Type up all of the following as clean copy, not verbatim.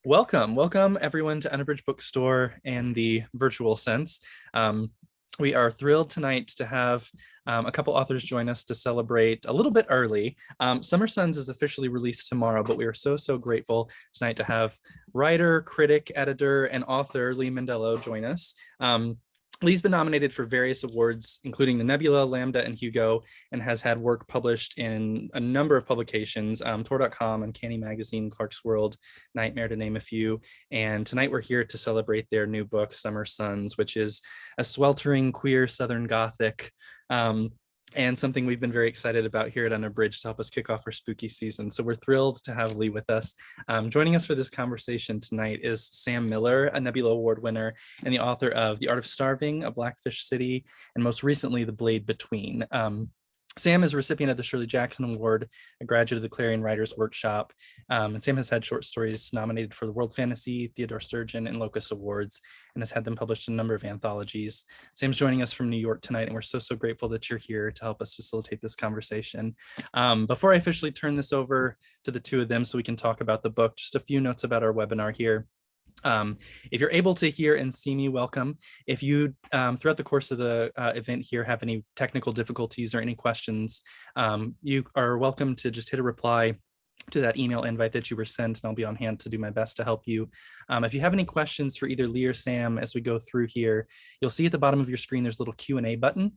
Welcome everyone to Unabridged Bookstore and the virtual sense. We are thrilled tonight to have a couple authors join us to celebrate a little bit early. Summer Suns is officially released tomorrow, but we are so grateful tonight to have writer, critic, editor, and author Lee Mandelo join us. Lee's been nominated for various awards, including the Nebula, Lambda, and Hugo, and has had work published in a number of publications, Tor.com, Uncanny Magazine, Clark's World, Nightmare, to name a few. And tonight we're here to celebrate their new book, Summer Suns, which is a sweltering, queer Southern Gothic, and something we've been very excited about here at Unabridged to help us kick off our spooky season. So we're thrilled to have Lee with us. Joining us for this conversation tonight is Sam Miller, a Nebula Award winner and the author of The Art of Starving, A Blackfish City, and most recently, The Blade Between. Sam is a recipient of the Shirley Jackson Award, a graduate of the Clarion Writers Workshop, and Sam has had short stories nominated for the World Fantasy, Theodore Sturgeon, and Locus Awards, and has had them published in a number of anthologies. Sam's joining us from New York tonight, and we're so grateful that you're here to help us facilitate this conversation. Before I officially turn this over to the two of them so we can talk about the book, just a few notes about our webinar here. If you're able to hear and see me, welcome. If you, throughout the course of the event here, have any technical difficulties or any questions, you are welcome to just hit a reply to that email invite that you were sent, and I'll be on hand to do my best to help you. If you have any questions for either Lee or Sam as we go through here, you'll see at the bottom of your screen there's a little Q&A button.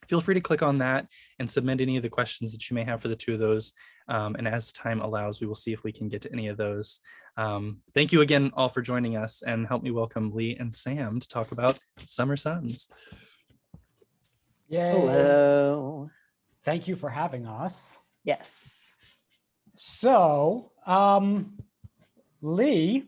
Feel free to click on that and submit any of the questions that you may have for the two of those. And as time allows, we will see if we can get to any of those. Thank you again all for joining us, and help me welcome Lee and Sam to talk about Summer Suns. Yay. Hello. Thank you for having us. Yes. So, Lee,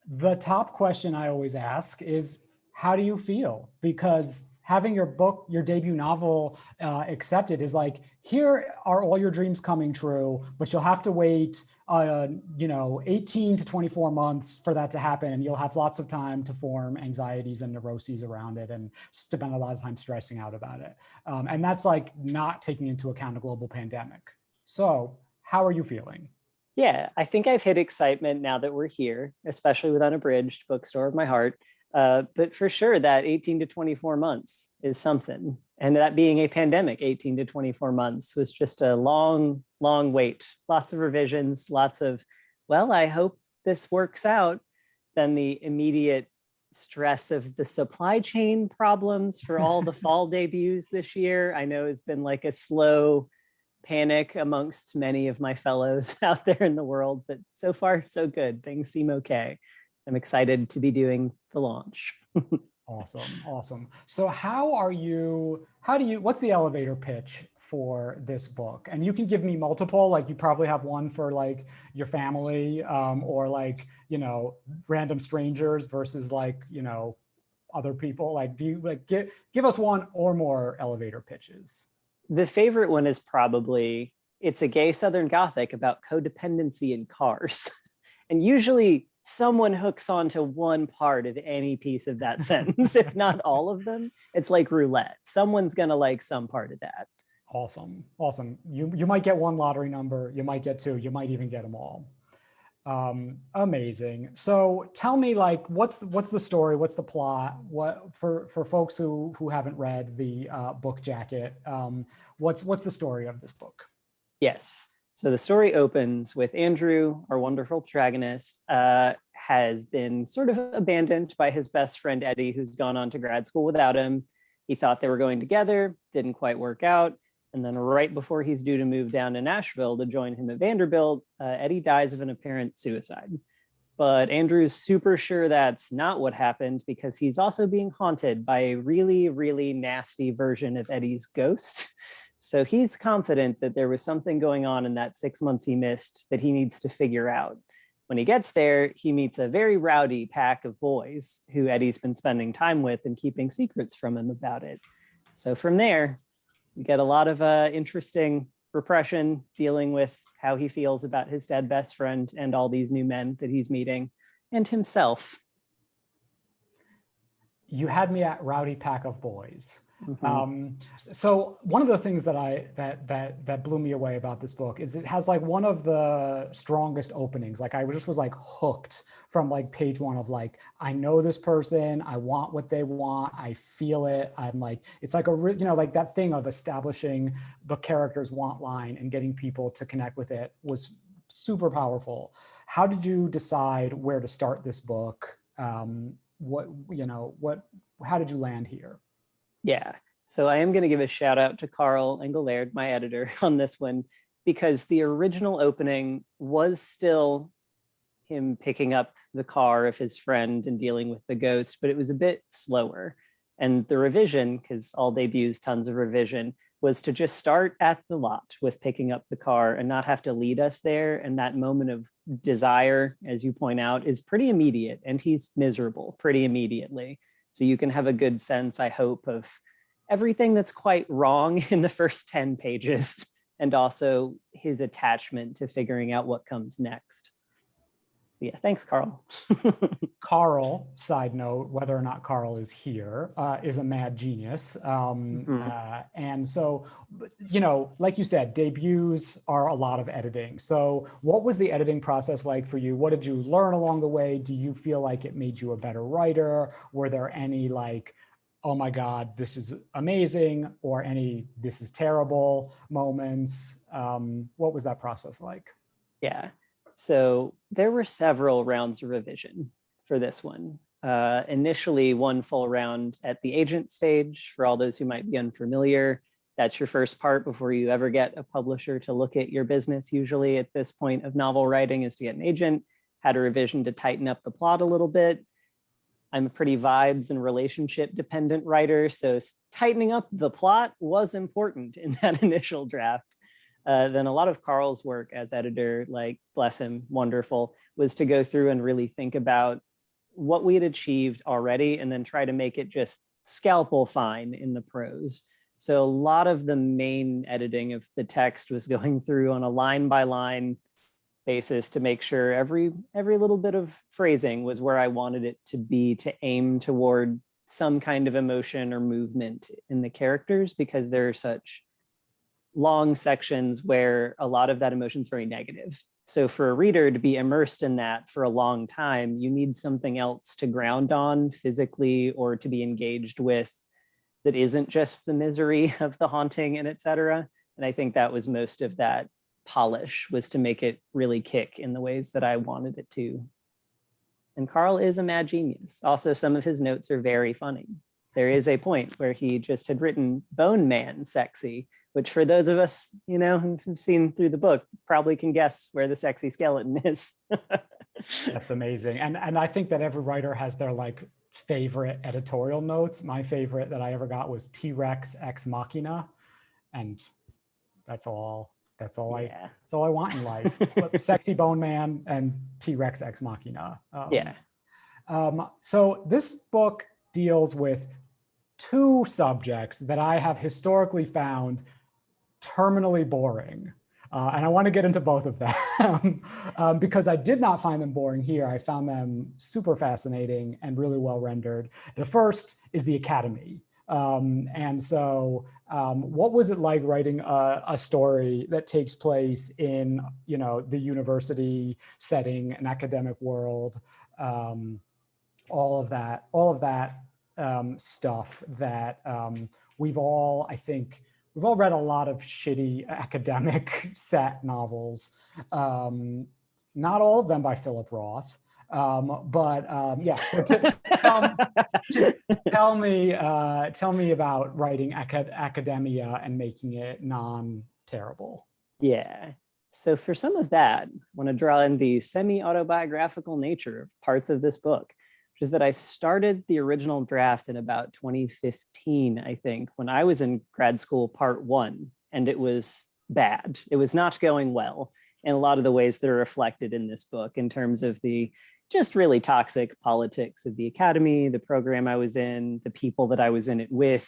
the top question I always ask is, how do you feel? Because having your book, your debut novel accepted is like, here are all your dreams coming true, but you'll have to wait 18 to 24 months for that to happen. And you'll have lots of time to form anxieties and neuroses around it and spend a lot of time stressing out about it. And that's like not taking into account a global pandemic. So how are you feeling? Yeah, I think I've hit excitement now that we're here, especially with Unabridged Bookstore of my heart. But for sure, that 18 to 24 months is something. And that being a pandemic, 18 to 24 months was just a long wait. Lots of revisions, lots of, well, I hope this works out. Then the immediate stress of the supply chain problems for all the fall debuts this year. I know it's been like a slow panic amongst many of my fellows out there in the world, but so far, so good. Things seem okay. I'm excited to be doing the launch. Awesome. So what's the elevator pitch for this book? And you can give me multiple, like you probably have one for like your family, or like, random strangers versus like, other people. Like, give us one or more elevator pitches. The favorite one is probably, it's a gay Southern Gothic about codependency in cars. And usually someone hooks onto one part of any piece of that sentence, if not all of them. It's like roulette. Someone's gonna like some part of that. Awesome. You might get one lottery number, you might get two, you might even get them all. Amazing. So tell me, like, what's the story? What's the plot? What for folks who haven't read the book jacket? What's the story of this book? Yes. So the story opens with Andrew, our wonderful protagonist, has been sort of abandoned by his best friend, Eddie, who's gone on to grad school without him. He thought they were going together, didn't quite work out. And then right before he's due to move down to Nashville to join him at Vanderbilt, Eddie dies of an apparent suicide. But Andrew's super sure that's not what happened, because he's also being haunted by a really nasty version of Eddie's ghost. So he's confident that there was something going on in that 6 months he missed that he needs to figure out. When he gets there, he meets a very rowdy pack of boys who Eddie's been spending time with and keeping secrets from him about it. So from there, you get a lot of interesting repression, dealing with how he feels about his dead best friend and all these new men that he's meeting, and himself. You had me at rowdy pack of boys. Mhm. So one of the things that blew me away about this book is it has like one of the strongest openings. Like I just was like hooked from like page one of like, I know this person, I want what they want, I feel it. I'm like, it's like like that thing of establishing the character's want line and getting people to connect with it was super powerful. How did you decide where to start this book? How did you land here? Yeah. So I am going to give a shout out to Carl Engellaird, my editor, on this one, because the original opening was still him picking up the car of his friend and dealing with the ghost, but it was a bit slower. And the revision, because all debuts, tons of revision, was to just start at the lot with picking up the car and not have to lead us there. And that moment of desire, as you point out, is pretty immediate, and he's miserable pretty immediately. So you can have a good sense, I hope, of everything that's quite wrong in the first 10 pages, and also his attachment to figuring out what comes next. Yeah, thanks, Carl. Carl, side note, whether or not Carl is here, is a mad genius. And so, like you said, debuts are a lot of editing. So what was the editing process like for you? What did you learn along the way? Do you feel like it made you a better writer? Were there any like, oh my God, this is amazing, or any, this is terrible moments? What was that process like? Yeah. So there were several rounds of revision for this one. Initially, one full round at the agent stage. For all those who might be unfamiliar, that's your first part before you ever get a publisher to look at your business. Usually at this point of novel writing is to get an agent. Had a revision to tighten up the plot a little bit. I'm a pretty vibes and relationship dependent writer, so tightening up the plot was important in that initial draft. Then a lot of Carl's work as editor, like, bless him, wonderful, was to go through and really think about what we had achieved already and then try to make it just scalpel fine in the prose. So a lot of the main editing of the text was going through on a line by line basis to make sure every little bit of phrasing was where I wanted it to be, to aim toward some kind of emotion or movement in the characters, because there are such long sections where a lot of that emotion is very negative. So for a reader to be immersed in that for a long time, you need something else to ground on physically or to be engaged with that isn't just the misery of the haunting and etc. And I think that was most of that polish, was to make it really kick in the ways that I wanted it to. And Carl is a mad genius. Also, some of his notes are very funny. There is a point where he just had written Bone Man sexy, which for those of us, who've seen through the book, probably can guess where the sexy skeleton is. That's amazing. And I think that every writer has their like favorite editorial notes. My favorite that I ever got was T-Rex ex machina. And that's all I want in life. Sexy Bone Man and T-Rex ex machina. So this book deals with two subjects that I have historically found terminally boring. And I want to get into both of them because I did not find them boring here. I found them super fascinating and really well rendered. The first is the Academy. And so what was it like writing a story that takes place in, the university setting, an academic world, all of that stuff that we've all read a lot of shitty academic set novels, not all of them by Philip Roth. So tell me about writing academia and making it non-terrible. Yeah. So for some of that, I want to draw in the semi-autobiographical nature of parts of this book, which is that I started the original draft in about 2015, I think, when I was in grad school part one, and it was bad. It was not going well in a lot of the ways that are reflected in this book in terms of the just really toxic politics of the academy, the program I was in, the people that I was in it with,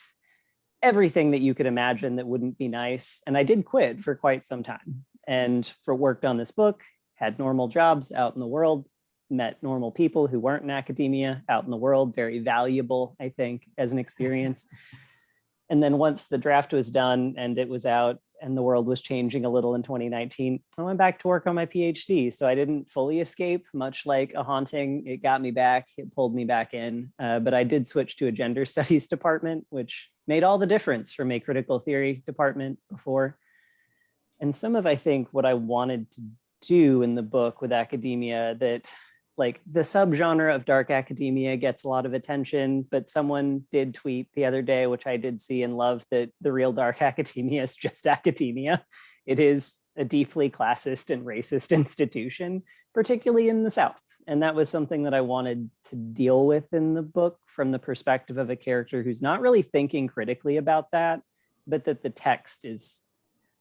everything that you could imagine that wouldn't be nice. And I did quit for quite some time and worked on this book, had normal jobs out in the world, met normal people who weren't in academia out in the world, very valuable, I think, as an experience. And then once the draft was done and it was out and the world was changing a little in 2019, I went back to work on my PhD. So I didn't fully escape, much like a haunting. It got me back, it pulled me back in. But I did switch to a gender studies department, which made all the difference from a critical theory department before. And some of, I think, what I wanted to do in the book with academia, that like the subgenre of dark academia gets a lot of attention, but someone did tweet the other day, which I did see and love, that the real dark academia is just academia. It is a deeply classist and racist institution, particularly in the South. And that was something that I wanted to deal with in the book from the perspective of a character who's not really thinking critically about that, but that the text is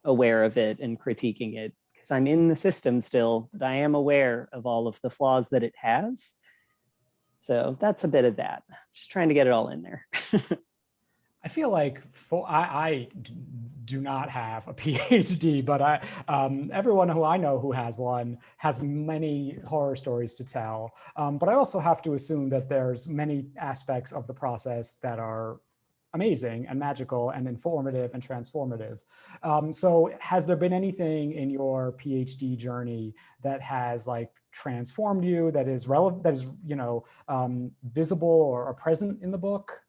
aware of it and critiquing it. Because I'm in the system still, but I am aware of all of the flaws that it has. So that's a bit of that. Just trying to get it all in there. I feel like I do not have a PhD, but everyone who I know who has one has many horror stories to tell. But I also have to assume that there's many aspects of the process that are amazing and magical and informative and transformative. So has there been anything in your PhD journey that has like transformed you, that is relevant, that is, visible or present in the book?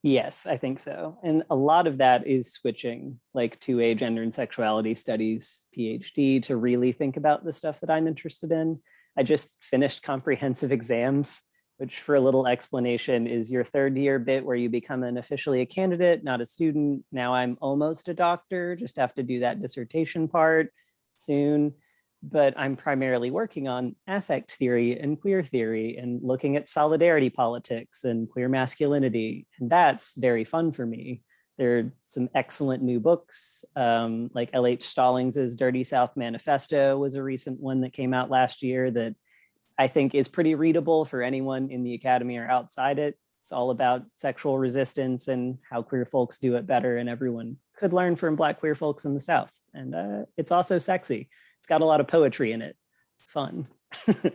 Yes, I think so. And a lot of that is switching like to a gender and sexuality studies PhD to really think about the stuff that I'm interested in. I just finished comprehensive exams, which, for a little explanation, is your third year bit where you become officially a candidate, not a student. Now I'm almost a doctor, just have to do that dissertation part soon. But I'm primarily working on affect theory and queer theory and looking at solidarity politics and queer masculinity. And that's very fun for me. There are some excellent new books, like L.H. Stallings' Dirty South Manifesto was a recent one that came out last year that I think is pretty readable for anyone in the academy or outside it. It's all about sexual resistance and how queer folks do it better, and everyone could learn from Black queer folks in the South. And it's also sexy. It's got a lot of poetry in it. Fun.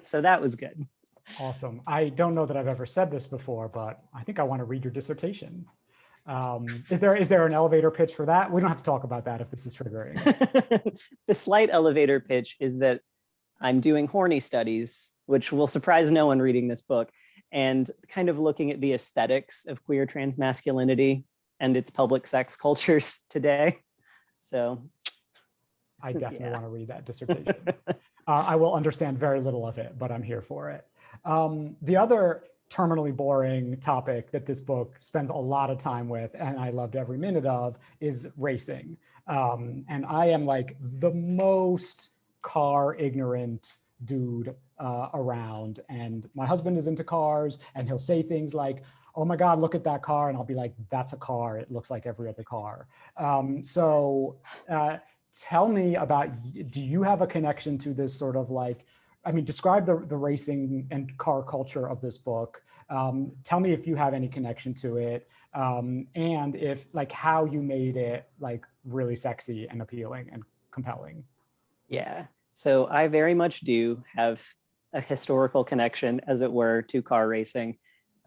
So that was good. Awesome. I don't know that I've ever said this before, but I think I want to read your dissertation. Is there an elevator pitch for that? We don't have to talk about that if this is triggering. The slight elevator pitch is that I'm doing horny studies, which will surprise no one reading this book, and kind of looking at the aesthetics of queer trans masculinity and its public sex cultures today. So I definitely want to read that dissertation. I will understand very little of it, but I'm here for it. The other terminally boring topic that this book spends a lot of time with, and I loved every minute of, is racing. And I am like the most car ignorant dude around, and my husband is into cars, and he'll say things like, oh my God, look at that car. And I'll be like, that's a car. It looks like every other car. Tell me about, do you have a connection to this sort of like, I mean, describe the racing and car culture of this book. Tell me if you have any connection to it, and if like how you made it like really sexy and appealing and compelling. Yeah, so I very much do have a historical connection, as it were, to car racing.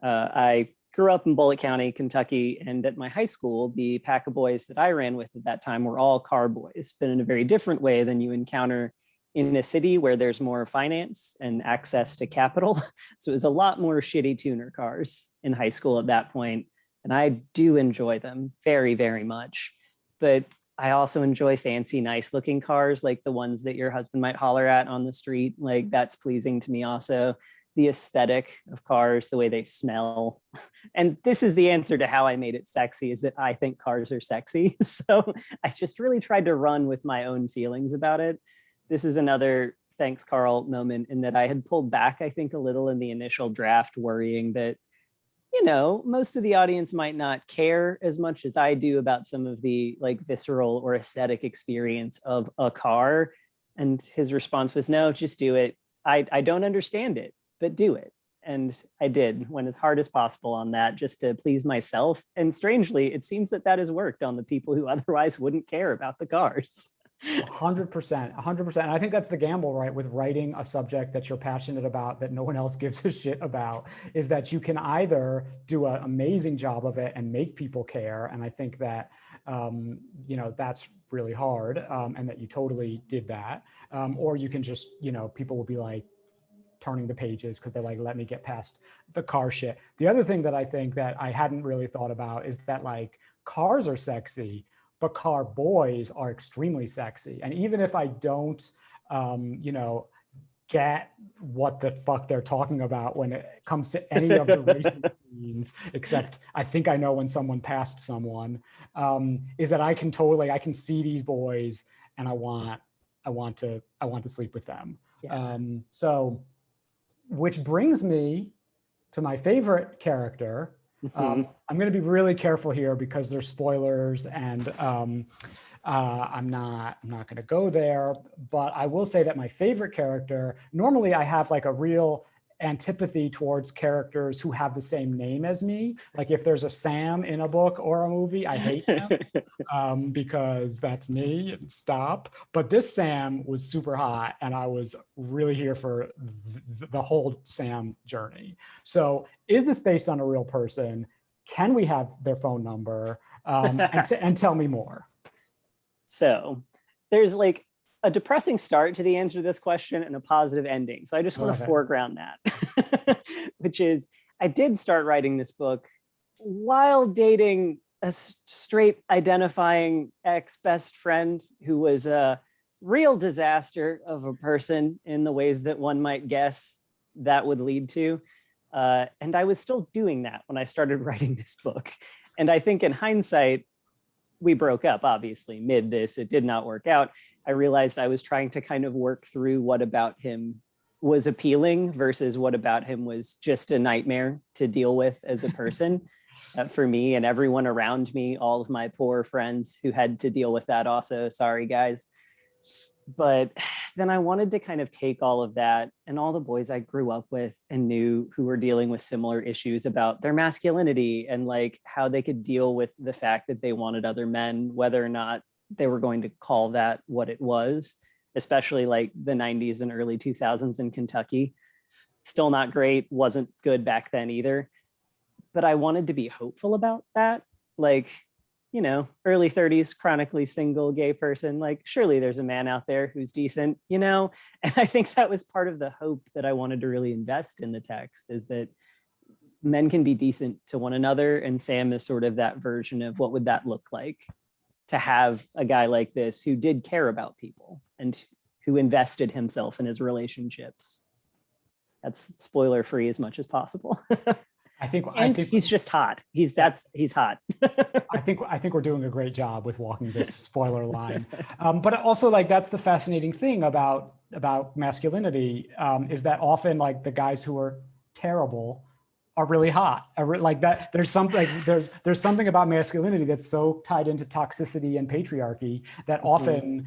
I grew up in Bullitt County, Kentucky, and at my high school, the pack of boys that I ran with at that time were all car boys, but in a very different way than you encounter in a city where there's more finance and access to capital. So it was a lot more shitty tuner cars in high school at that point, and I do enjoy them very, very much. But I also enjoy fancy, nice looking cars, like the ones that your husband might holler at on the street. Like that's pleasing to me also. The aesthetic of cars, the way they smell. And this is the answer to how I made it sexy, is that I think cars are sexy. So I just really tried to run with my own feelings about it. This is another thanks, Carl moment in that I had pulled back, I think, a little in the initial draft, worrying that, you know, most of the audience might not care as much as I do about some of the like visceral or aesthetic experience of a car. And his response was, no, just do it. I don't understand it, but do it. And I did, went as hard as possible on that just to please myself. And strangely, it seems that that has worked on the people who otherwise wouldn't care about the cars. 100%, 100%. And I think that's the gamble, right? With writing a subject that you're passionate about, that no one else gives a shit about, is that you can either do an amazing job of it and make people care. And I think that, that's really hard, and that you totally did that. Or you can just, people will be like turning the pages because they're like, let me get past the car shit. The other thing that I think that I hadn't really thought about is that like cars are sexy, but car boys are extremely sexy. And even if I don't, get what the fuck they're talking about when it comes to any of the racing scenes, except I think I know when someone passed someone, is that I can see these boys and I want to sleep with them. Yeah. So, which brings me to my favorite character. I'm going to be really careful here because there's spoilers, and I'm not going to go there. But I will say that my favorite character, normally I have like a real antipathy towards characters who have the same name as me. Like if there's a Sam in a book or a movie, I hate them because that's me. Stop. But this Sam was super hot, and I was really here for the whole Sam journey. So is this based on a real person? Can we have their phone number? And tell me more. So there's like a depressing start to the answer to this question and a positive ending. So I just want to foreground that, which is I did start writing this book while dating a straight identifying ex-best friend who was a real disaster of a person in the ways that one might guess that would lead to. And I was still doing that when I started writing this book. And I think in hindsight, we broke up, obviously, mid this. It did not work out. I realized I was trying to kind of work through what about him was appealing versus what about him was just a nightmare to deal with as a person. For me and everyone around me, all of my poor friends who had to deal with that also. Sorry, guys. But then I wanted to kind of take all of that and all the boys I grew up with and knew who were dealing with similar issues about their masculinity and like how they could deal with the fact that they wanted other men, whether or not they were going to call that what it was, especially like the 90s and early 2000s in Kentucky. Still not great, wasn't good back then either. But I wanted to be hopeful about that. Like, early 30s, chronically single gay person, like surely there's a man out there who's decent, And I think that was part of the hope that I wanted to really invest in the text, is that men can be decent to one another. And Sam is sort of that version of what would that look like to have a guy like this who did care about people and who invested himself in his relationships. That's spoiler free as much as possible. I think he's just hot. He's hot. I think we're doing a great job with walking this spoiler line. But also, like, that's the fascinating thing about masculinity, is that often like the guys who are terrible are really hot. Like that, there's something about masculinity that's so tied into toxicity and patriarchy that often,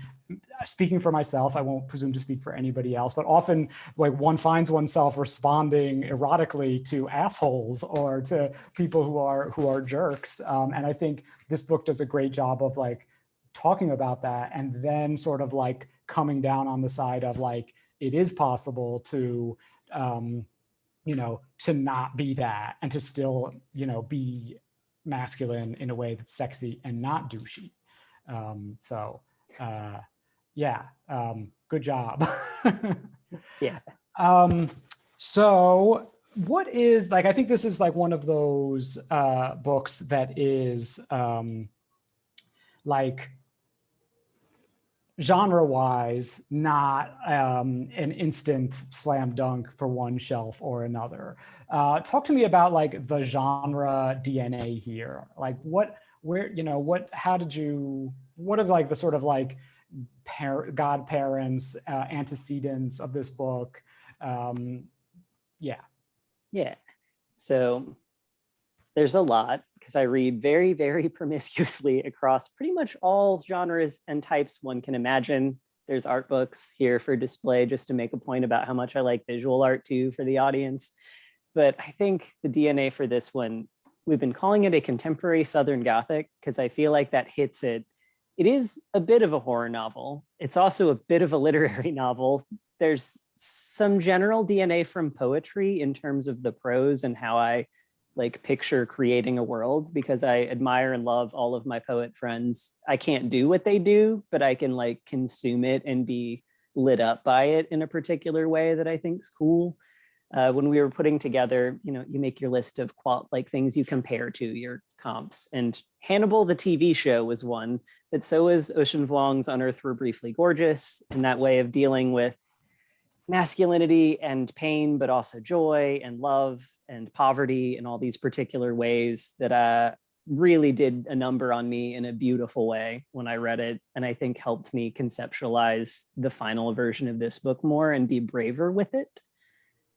speaking for myself, I won't presume to speak for anybody else, but often like one finds oneself responding erotically to assholes or to people who are jerks. And I think this book does a great job of like talking about that, and then sort of like coming down on the side of like, it is possible to, to not be that and to still, be masculine in a way that's sexy and not douchey. Good job. Yeah. So what is, like, I think this is like one of those books that is like genre-wise not an instant slam dunk for one shelf or another. Talk to me about like the genre DNA here. Like what are like the sort of like godparents, antecedents of this book? Yeah. So there's a lot, because I read very, very promiscuously across pretty much all genres and types one can imagine. There's art books here for display, just to make a point about how much I like visual art too for the audience. But I think the DNA for this one, we've been calling it a contemporary Southern Gothic, because I feel like that hits it it is a bit of a horror novel. It's also a bit of a literary novel. There's some general DNA from poetry in terms of the prose and how I like picture creating a world, because I admire and love all of my poet friends. I can't do what they do, but I can like consume it and be lit up by it in a particular way that I think is cool. When we were putting together, you know, you make your list of like things you compare to, your comps, and Hannibal the TV show was one, but so was Ocean Vuong's On Earth We're Briefly Gorgeous, in that way of dealing with masculinity and pain, but also joy and love and poverty in all these particular ways that really did a number on me in a beautiful way when I read it, and I think helped me conceptualize the final version of this book more and be braver with it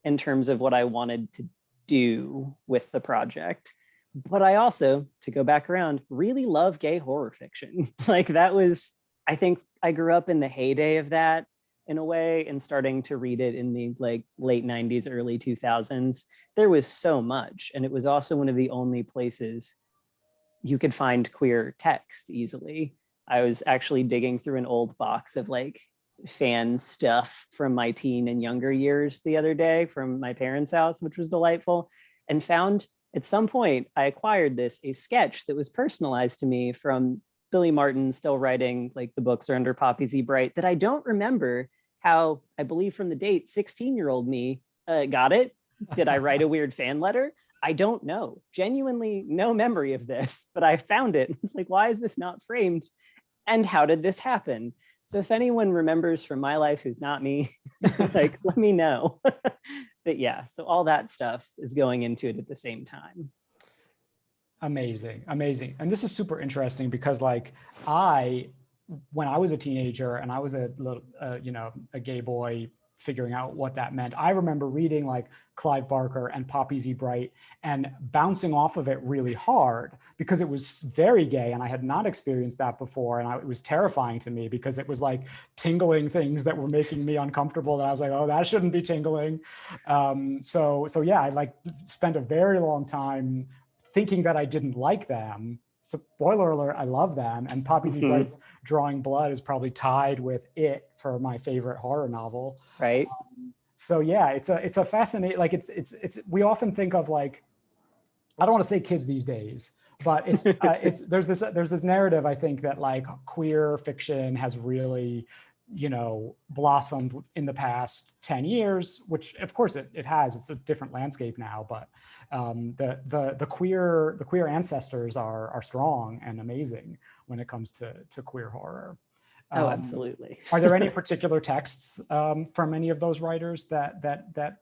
in terms of what I wanted to do with the project. But I also, to go back around, really love gay horror fiction. Like that was, I think I grew up in the heyday of that in a way, and starting to read it in the like late 90s, early 2000s. There was so much. And it was also one of the only places you could find queer text easily. I was actually digging through an old box of like fan stuff from my teen and younger years the other day from my parents' house, which was delightful, and found at some point I acquired a sketch that was personalized to me from Billy Martin, still writing like the books are under Poppy Z. Bright, that I don't remember how, I believe from the date, 16-year-old me got it. Did I write a weird fan letter? I don't know. Genuinely no memory of this, but I found it. It's like, why is this not framed? And how did this happen? So if anyone remembers from my life who's not me, like, let me know. But yeah, so all that stuff is going into it at the same time. Amazing, amazing. And this is super interesting because like when I was a teenager and I was a little, a gay boy figuring out what that meant, I remember reading like Clive Barker and Poppy Z. Bright and bouncing off of it really hard because it was very gay and I had not experienced that before. And it was terrifying to me because it was like tingling things that were making me uncomfortable. And I was like, oh, that shouldn't be tingling. So yeah, I like spent a very long time thinking that I didn't like them. Spoiler alert, I love them. And Poppy Z. Bright's Drawing Blood is probably tied with it for my favorite horror novel. Right. So yeah, it's a fascinating, like it's we often think of like, I don't want to say kids these days, but there's this narrative, I think, that like queer fiction has really, blossomed in the past 10 years, which of course it has. It's a different landscape now, but the queer ancestors are strong and amazing when it comes to queer horror. Oh, absolutely. Are there any particular texts from any of those writers that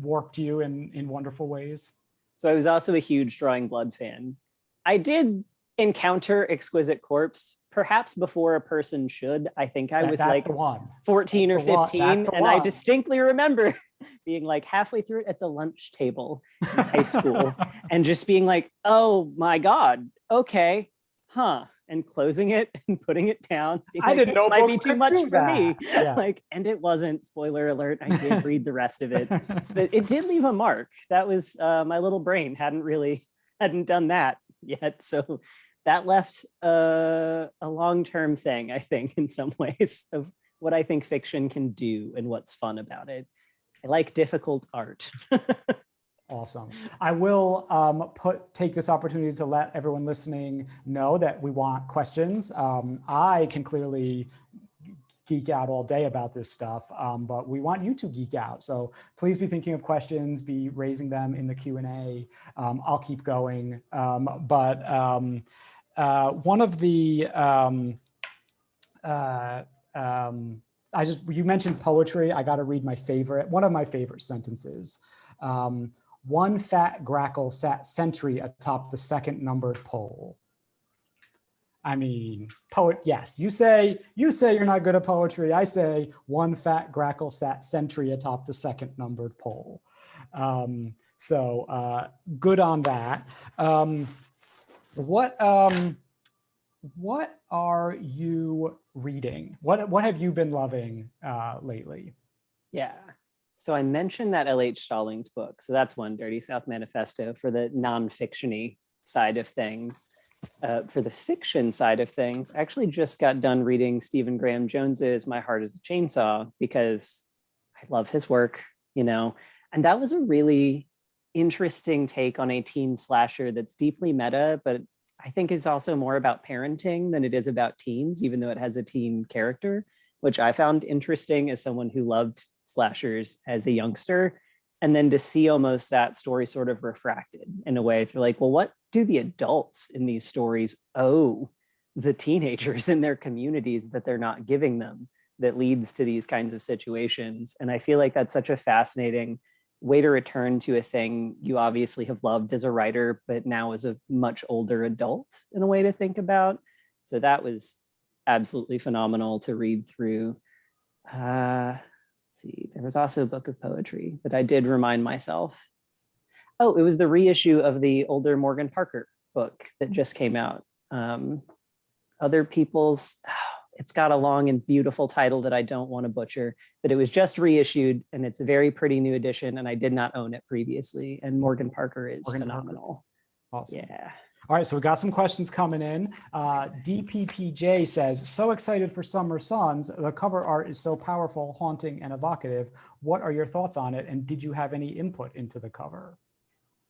warped you in wonderful ways? So I was also a huge Drawing Blood fan. I did encounter Exquisite Corpse perhaps before a person should. I think I was like 14 or 15, and I distinctly remember being like halfway through it at the lunch table in high school and just being like, oh my God, okay, huh. And closing it and putting it down. I didn't know might be too much for me. Yeah. Like, and it wasn't, spoiler alert, I did read the rest of it, but it did leave a mark. That was my little brain hadn't done that yet. So that left a long-term thing, I think, in some ways, of what I think fiction can do and what's fun about it. I like difficult art. Awesome. I will take this opportunity to let everyone listening know that we want questions. I can clearly geek out all day about this stuff, but we want you to geek out. So please be thinking of questions, be raising them in the Q&A. I'll keep going. One of the, you mentioned poetry. I got to read one of my favorite sentences. One fat grackle sat sentry atop the second numbered pole. I mean, poet, yes, you say you're not good at poetry. I say one fat grackle sat sentry atop the second numbered pole. So good on that. What are you reading? What have you been loving lately? Yeah. So I mentioned that L.H. Stallings book. So that's one, Dirty South Manifesto, for the non-fiction-y side of things. For the fiction side of things, I actually just got done reading Stephen Graham Jones's My Heart is a Chainsaw because I love his work, and that was a really interesting take on a teen slasher that's deeply meta, but I think is also more about parenting than it is about teens, even though it has a teen character, which I found interesting as someone who loved slashers as a youngster. And then to see almost that story sort of refracted in a way, if you're like, well, what do the adults in these stories owe the teenagers in their communities that they're not giving them, that leads to these kinds of situations? And I feel like that's such a fascinating way to return to a thing you obviously have loved as a writer, but now as a much older adult in a way to think about. So that was absolutely phenomenal to read through. See, there was also a book of poetry that I did remind myself. Oh, it was the reissue of the older Morgan Parker book that just came out. Other people's, it's got a long and beautiful title that I don't want to butcher, but it was just reissued and it's a very pretty new edition and I did not own it previously. And Morgan Parker is phenomenal. Awesome. Yeah. All right, so we got some questions coming in. DPPJ says, so excited for Summer Sons. The cover art is so powerful, haunting, and evocative. What are your thoughts on it? And did you have any input into the cover?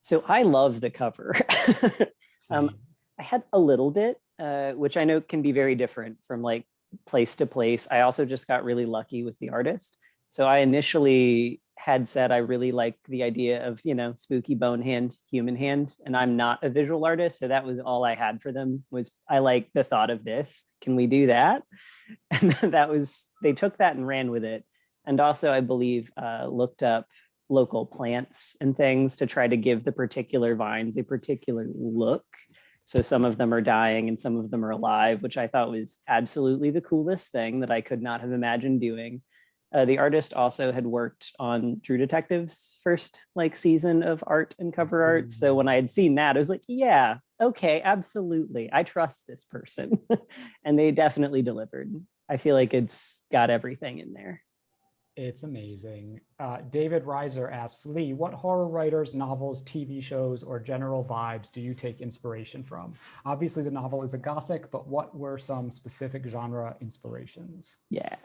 So I love the cover. I had a little bit, which I know can be very different from like place to place. I also just got really lucky with the artist. So I initially had said I really liked the idea of, spooky bone hand, human hand, and I'm not a visual artist. So that was all I had for them was I like the thought of this. Can we do that? And they took that and ran with it. And also I believe looked up local plants and things to try to give the particular vines a particular look. So some of them are dying and some of them are alive, which I thought was absolutely the coolest thing that I could not have imagined doing. The artist also had worked on True Detective's first season of art and cover art. So when I had seen that, I was like, yeah, okay, absolutely. I trust this person. And they definitely delivered. I feel like it's got everything in there. It's amazing. David Reiser asks, Lee, what horror writers, novels, TV shows, or general vibes do you take inspiration from? Obviously, the novel is a Gothic, but what were some specific genre inspirations? Yeah.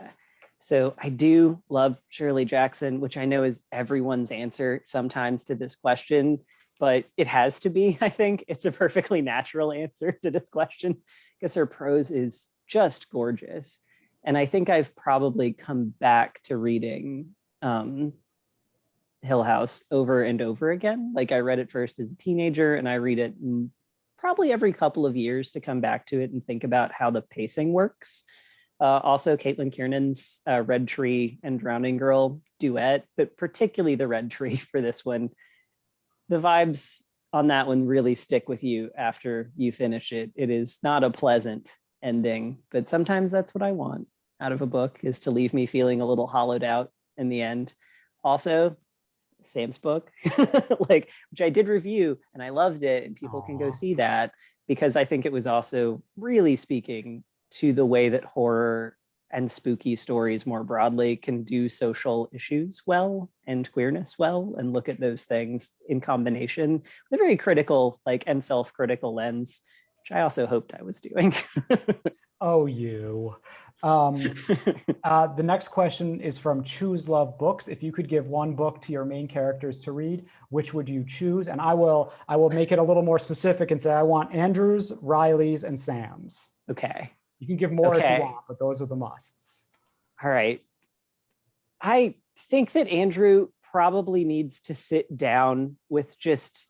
So I do love Shirley Jackson, which I know is everyone's answer sometimes to this question, but it has to be, I think. It's a perfectly natural answer to this question because her prose is just gorgeous. And I think I've probably come back to reading Hill House over and over again. Like I read it first as a teenager and I read it probably every couple of years to come back to it and think about how the pacing works. Also, Caitlin Kiernan's Red Tree and Drowning Girl duet, but particularly the Red Tree for this one. The vibes on that one really stick with you after you finish it. It is not a pleasant ending, but sometimes that's what I want out of a book, is to leave me feeling a little hollowed out in the end. Also, Sam's book, which I did review and I loved it, and people can go see that because I think it was also really speaking to the way that horror and spooky stories more broadly can do social issues well and queerness well, and look at those things in combination with a very critical and self-critical lens, which I also hoped I was doing. Oh, you. The next question is from Choose Love Books. If you could give one book to your main characters to read, which would you choose? And I will make it a little more specific and say I want Andrew's, Riley's, and Sam's. Okay. You can give more if you want, but those are the musts. All right. I think that Andrew probably needs to sit down with just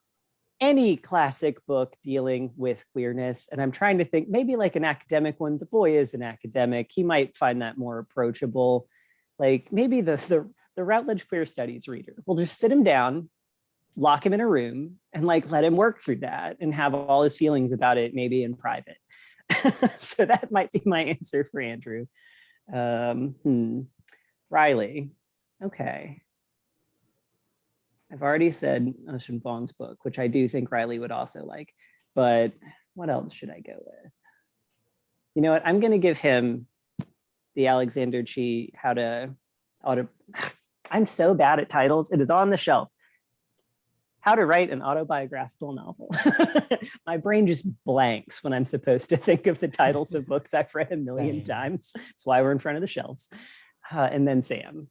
any classic book dealing with queerness. And I'm trying to think maybe like an academic one. The boy is an academic. He might find that more approachable. Like maybe the Routledge Queer Studies reader. We'll just sit him down, lock him in a room, and let him work through that and have all his feelings about it, maybe in private. So that might be my answer for Andrew. Riley. Okay. I've already said Ocean Vuong's book, which I do think Riley would also like, but what else should I go with? You know what? I'm going to give him the Alexander Chee How to I'm so bad at titles. It is on the shelf. how to write an autobiographical novel. My brain just blanks when I'm supposed to think of the titles of books I've read a million Same. times. That's why we're in front of the shelves. And then Sam.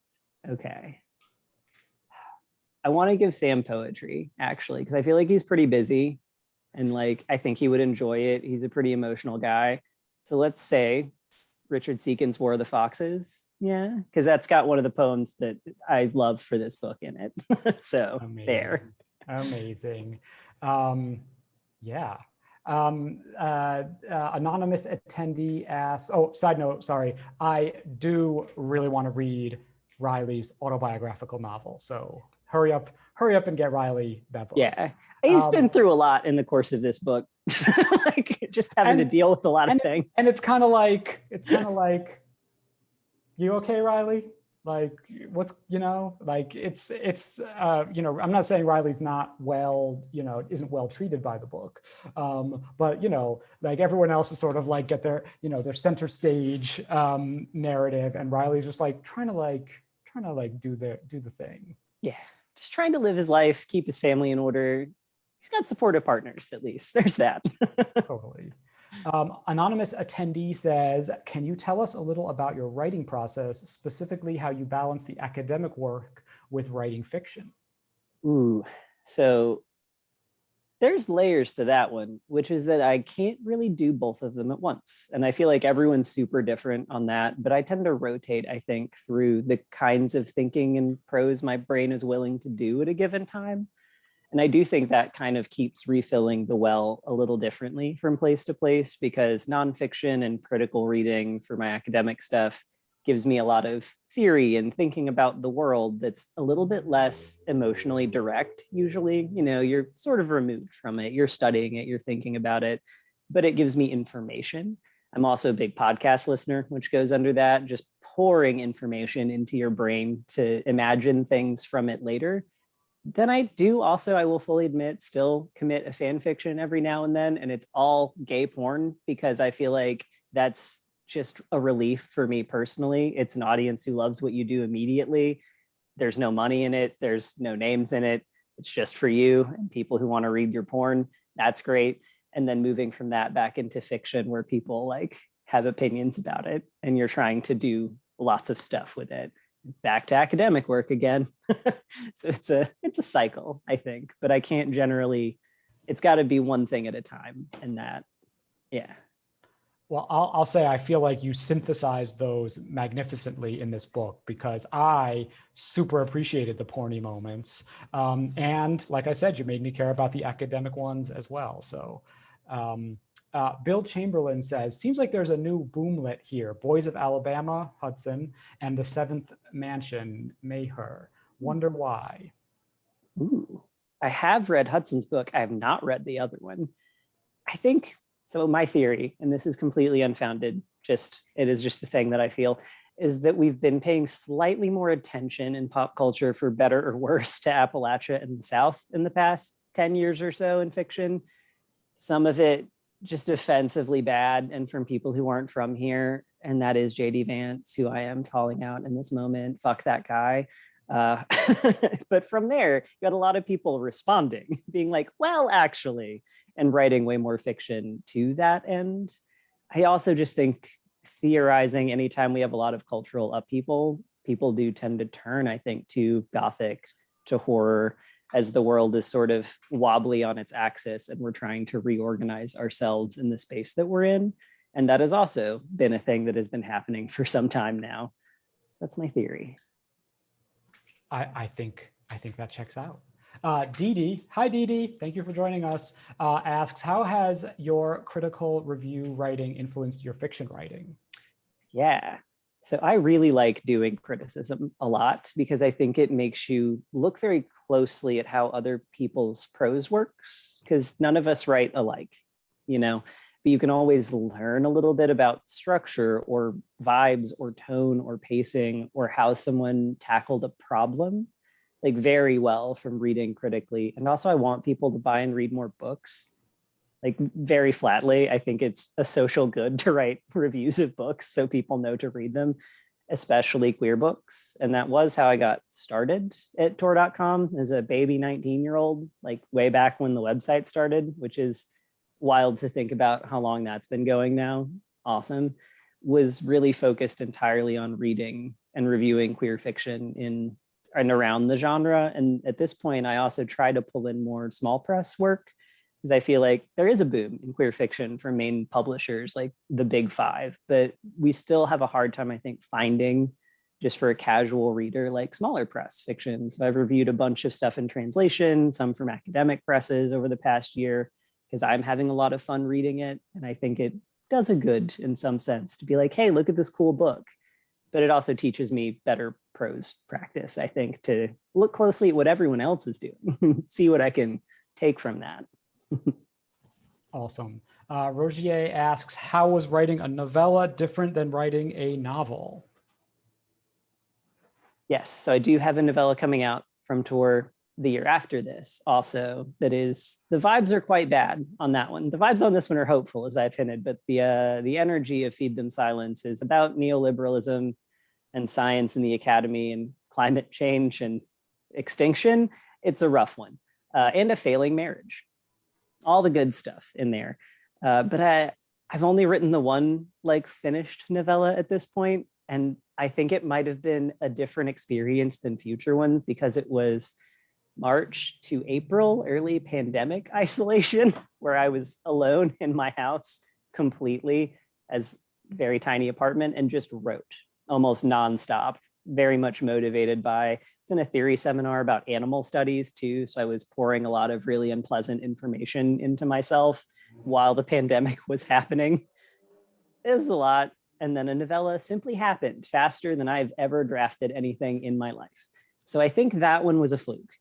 Okay. I want to give Sam poetry, actually, because I feel like he's pretty busy and like I think he would enjoy it. He's a pretty emotional guy. So let's say Richard Seekins' War of the Foxes. Yeah, because that's got one of the poems that I love for this book in it. So Amazing. there. Amazing. Yeah. Anonymous attendee asks, oh, side note, sorry. I do really want to read Riley's autobiographical novel. So hurry up and get Riley that book. Yeah. He's been through a lot in the course of this book. Like just having to deal with a lot of things. And it's kind of like, you okay, Riley? Like what's, like it's I'm not saying Riley's not well, isn't well treated by the book. But like everyone else is sort of like get their, their center stage narrative, and Riley's just like trying to do the thing. Yeah. Just trying to live his life, keep his family in order. He's got supportive partners, at least. There's that. Totally. Anonymous attendee says, can you tell us a little about your writing process, specifically how you balance the academic work with writing fiction? Ooh, so there's layers to that one, which is that I can't really do both of them at once. And I feel like everyone's super different on that, but I tend to rotate, I think, through the kinds of thinking and prose my brain is willing to do at a given time. And I do think that kind of keeps refilling the well a little differently from place to place, because nonfiction and critical reading for my academic stuff gives me a lot of theory and thinking about the world that's a little bit less emotionally direct. Usually, you're sort of removed from it. You're studying it, you're thinking about it, but it gives me information. I'm also a big podcast listener, which goes under that, just pouring information into your brain to imagine things from it later. Then I will fully admit, still commit a fan fiction every now and then, and it's all gay porn because I feel like that's just a relief for me personally. It's an audience who loves what you do immediately. There's no money in it. There's no names in it. It's just for you and people who want to read your porn. That's great. And then moving from that back into fiction where people like have opinions about it and you're trying to do lots of stuff with it. Back to academic work again. So it's a cycle, I think, but I can't generally, it's got to be one thing at a time. And that, yeah. Well, I'll say I feel like you synthesized those magnificently in this book, because I super appreciated the porny moments. And like I said, you made me care about the academic ones as well. So Bill Chamberlain says, seems like there's a new Boomlet here. Boys of Alabama, Hudson, and The Seventh Mansion, Mayher. Wonder why. Ooh, I have read Hudson's book. I have not read the other one. I think, so my theory, and this is completely unfounded, it is just a thing that I feel, is that we've been paying slightly more attention in pop culture, for better or worse, to Appalachia and the South in the past 10 years or so in fiction. Some of it just offensively bad and from people who aren't from here. And that is J.D. Vance, who I am calling out in this moment. Fuck that guy. But from there, you had a lot of people responding, being like, well, actually, and writing way more fiction to that end. I also just think theorizing, anytime we have a lot of cultural upheaval, people do tend to turn, I think, to Gothic, to horror, as the world is sort of wobbly on its axis and we're trying to reorganize ourselves in the space that we're in. And that has also been a thing that has been happening for some time now. That's my theory. I think that checks out. Dee Dee, hi Dee Dee, thank you for joining us, asks, how has your critical review writing influenced your fiction writing? Yeah, so I really like doing criticism a lot because I think it makes you look very closely at how other people's prose works, because none of us write alike, but you can always learn a little bit about structure or vibes or tone or pacing or how someone tackled a problem, like very well from reading critically. And also I want people to buy and read more books. Like very flatly, I think it's a social good to write reviews of books so people know to read them. especially queer books. And that was how I got started at Tor.com as a baby 19-year-old, like way back when the website started, which is wild to think about how long that's been going now. Awesome. Was really focused entirely on reading and reviewing queer fiction in and around the genre. And at this point, I also try to pull in more small press work, because I feel like there is a boom in queer fiction from main publishers like the big five, but we still have a hard time, I think, finding, just for a casual reader, like smaller press fiction. So I've reviewed a bunch of stuff in translation, some from academic presses over the past year, because I'm having a lot of fun reading it. And I think it does a good, in some sense, to be like, hey, look at this cool book. But it also teaches me better prose practice, I think, to look closely at what everyone else is doing, see what I can take from that. Awesome. Rogier asks, how was writing a novella different than writing a novel? Yes, so I do have a novella coming out from Tor the year after this also. That is, the vibes are quite bad on that one. The vibes on this one are hopeful, as I've hinted, but the energy of Feed Them Silence is about neoliberalism and science in the academy and climate change and extinction. It's a rough one, and a failing marriage. All the good stuff in there. But I've only written the one like finished novella at this point, and I think it might have been a different experience than future ones because it was March to April, early pandemic isolation, where I was alone in my house completely, as very tiny apartment, and just wrote almost nonstop, very much motivated by, it's in a theory seminar about animal studies too. So I was pouring a lot of really unpleasant information into myself while the pandemic was happening. It was a lot. And then a novella simply happened faster than I've ever drafted anything in my life. So I think that one was a fluke.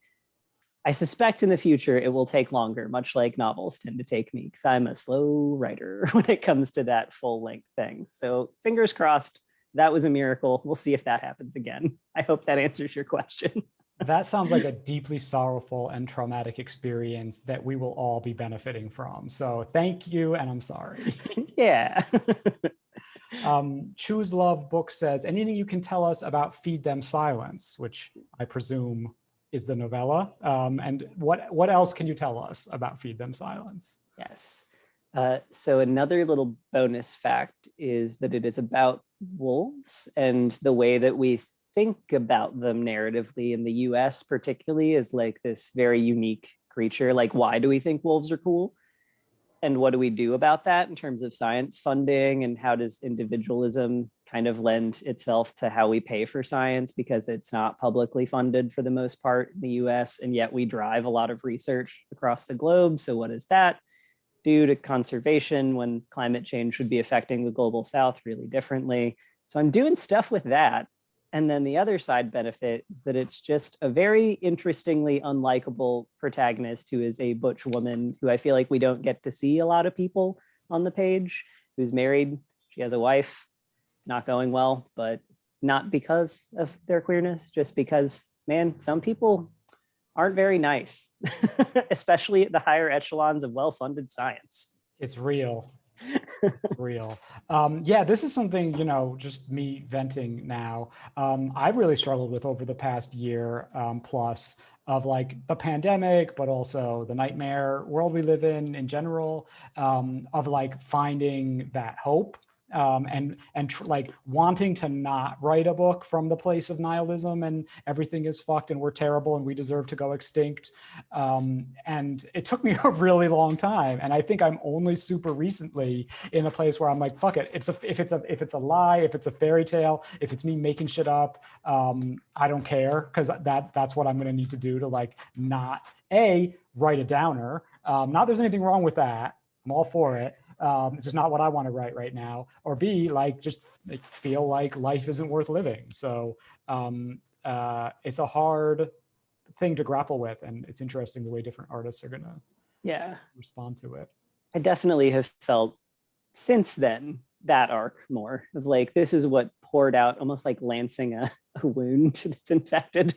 I suspect in the future it will take longer, much like novels tend to take me, because I'm a slow writer when it comes to that full length thing. So fingers crossed, that was a miracle. We'll see if that happens again. I hope that answers your question. That sounds like a deeply sorrowful and traumatic experience that we will all be benefiting from. So thank you, and I'm sorry. Yeah. Choose Love Book says, anything you can tell us about Feed Them Silence, which I presume is the novella. And what else can you tell us about Feed Them Silence? Yes. So another little bonus fact is that it is about wolves, and the way that we think about them narratively in the US particularly is like this very unique creature. Like, why do we think wolves are cool? And what do we do about that in terms of science funding, and how does individualism kind of lend itself to how we pay for science, because it's not publicly funded for the most part in the US, and yet we drive a lot of research across the globe. So what does that do to conservation when climate change would be affecting the global South really differently? So I'm doing stuff with that. And then the other side benefit is that it's just a very interestingly unlikable protagonist who is a butch woman who I feel like we don't get to see a lot of people on the page, who's married, she has a wife, it's not going well, but not because of their queerness, just because, man, some people aren't very nice, especially at the higher echelons of well-funded science. It's real. It's real. Yeah, this is something, just me venting now, I've really struggled with over the past year plus, of like the pandemic, but also the nightmare world we live in general, of like finding that hope. And like wanting to not write a book from the place of nihilism and everything is fucked and we're terrible and we deserve to go extinct. And it took me a really long time. And I think I'm only super recently in a place where I'm like, fuck it. If it's a lie, if it's a fairy tale, if it's me making shit up, I don't care, because that's what I'm going to need to do to like not write a downer. Not there's anything wrong with that. I'm all for it. It's just not what I want to write right now. Or B, like just like, feel like life isn't worth living. So it's a hard thing to grapple with, and it's interesting the way different artists are gonna respond to it. I definitely have felt since then that arc more of like, this is what poured out, almost like lancing a wound that's infected.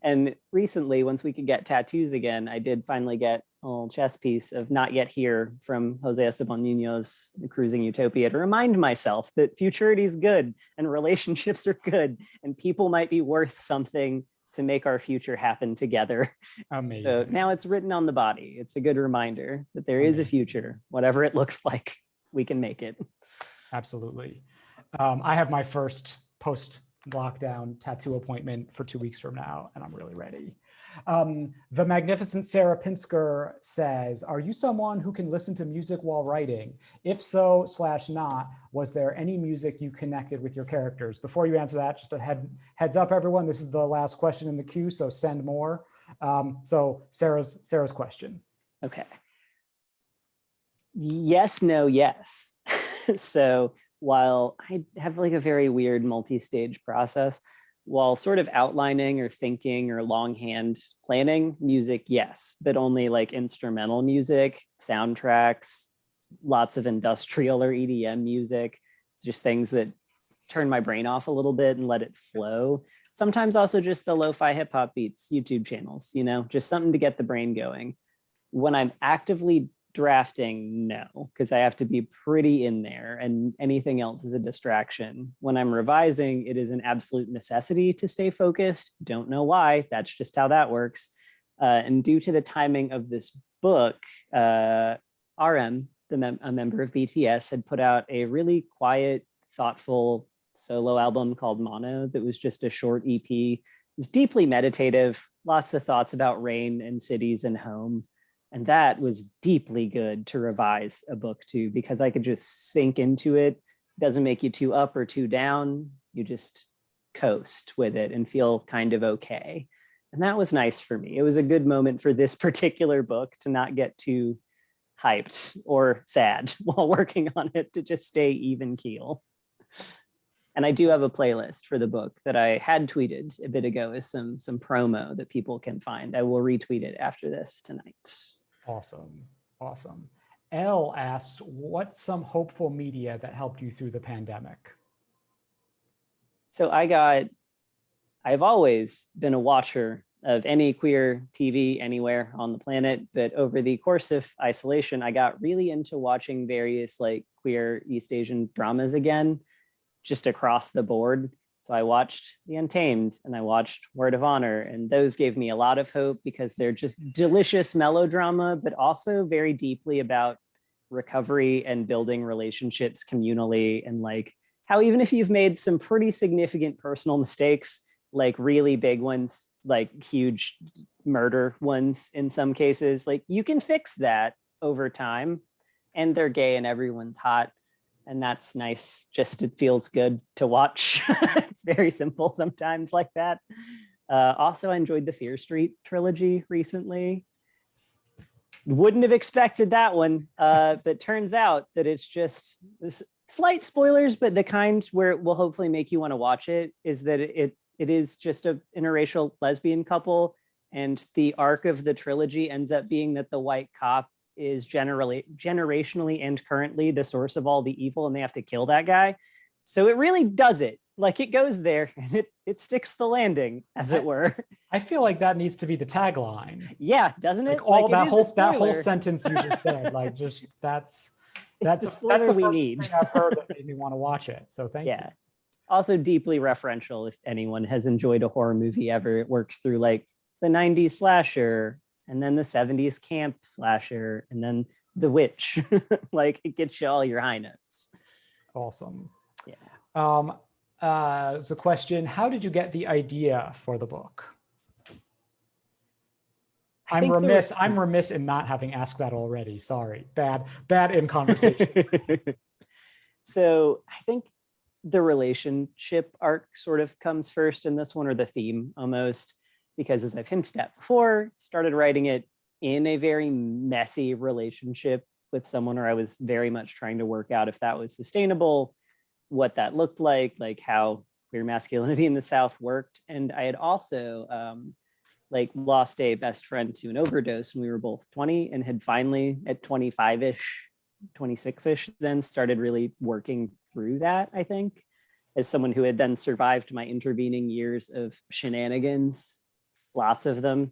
And recently, once we could get tattoos again, I did finally get little chess piece of Not Yet Here from Jose Esteban Munoz, The Cruising Utopia, to remind myself that futurity is good and relationships are good and people might be worth something to make our future happen together. Amazing. So now it's written on the body. It's a good reminder that there is a future, whatever it looks like, we can make it. Absolutely. I have my first post-lockdown tattoo appointment for 2 weeks from now, and I'm really ready. The magnificent Sarah Pinsker says, are you someone who can listen to music while writing? If so / not, was there any music you connected with your characters? Before you answer that, just a heads up, everyone, this is the last question in the queue, so send more. So Sarah's question. Okay. Yes, no, yes. So while I have like a very weird multi-stage process, while sort of outlining or thinking or longhand planning, music, yes, but only like instrumental music, soundtracks, lots of industrial or EDM music, just things that turn my brain off a little bit and let it flow. Sometimes also just the lo-fi hip hop beats, YouTube channels, you know, just something to get the brain going. When I'm actively drafting, no, because I have to be pretty in there and anything else is a distraction. When I'm revising, it is an absolute necessity to stay focused. Don't know why, that's just how that works. And due to the timing of this book, RM, a member of BTS, had put out a really quiet, thoughtful solo album called Mono that was just a short EP. It was deeply meditative, lots of thoughts about rain and cities and home. And that was deeply good to revise a book to, because I could just sink into it. It doesn't make you too up or too down. You just coast with it and feel kind of okay. And that was nice for me. It was a good moment for this particular book to not get too hyped or sad while working on it, to just stay even keel. And I do have a playlist for the book that I had tweeted a bit ago as some promo that people can find. I will retweet it after this tonight. Awesome. Elle asked, what's some hopeful media that helped you through the pandemic? So I've always been a watcher of any queer TV anywhere on the planet, but over the course of isolation, I got really into watching various like queer East Asian dramas again, just across the board. So I watched The Untamed and I watched Word of Honor, and those gave me a lot of hope because they're just delicious melodrama, but also very deeply about recovery and building relationships communally, and like how even if you've made some pretty significant personal mistakes, like really big ones, like huge murder ones in some cases, like you can fix that over time, and they're gay and everyone's hot. And that's nice. Just it feels good to watch. It's very simple sometimes like that. Also, I enjoyed the Fear Street trilogy recently. Wouldn't have expected that one, but turns out that it's just this slight spoilers, but the kind where it will hopefully make you want to watch it is that it is just an interracial lesbian couple. And the arc of the trilogy ends up being that the white cop is generationally and currently the source of all the evil, and they have to kill that guy. So it really does it. Like it goes there and it sticks the landing, as it were. I feel like that needs to be the tagline. Yeah, doesn't it? Like all like that whole sentence you just said, like just that's the we first need. thing I've heard that made me want to watch it. So thank you. Also deeply referential. If anyone has enjoyed a horror movie ever, it works through like the 90s slasher, and then the 70s camp slasher, and then The Witch. Like it gets you all your high notes. Awesome. Yeah. It's a question, how did you get the idea for the book? I'm remiss in not having asked that already. Sorry. Bad in conversation. So I think the relationship arc sort of comes first in this one, or the theme almost, because as I've hinted at before, started writing it in a very messy relationship with someone where I was very much trying to work out if that was sustainable, what that looked like how queer masculinity in the South worked. And I had also like lost a best friend to an overdose when we were both 20, and had finally at 25-ish, 26-ish, then started really working through that, I think, as someone who had then survived my intervening years of shenanigans, lots of them.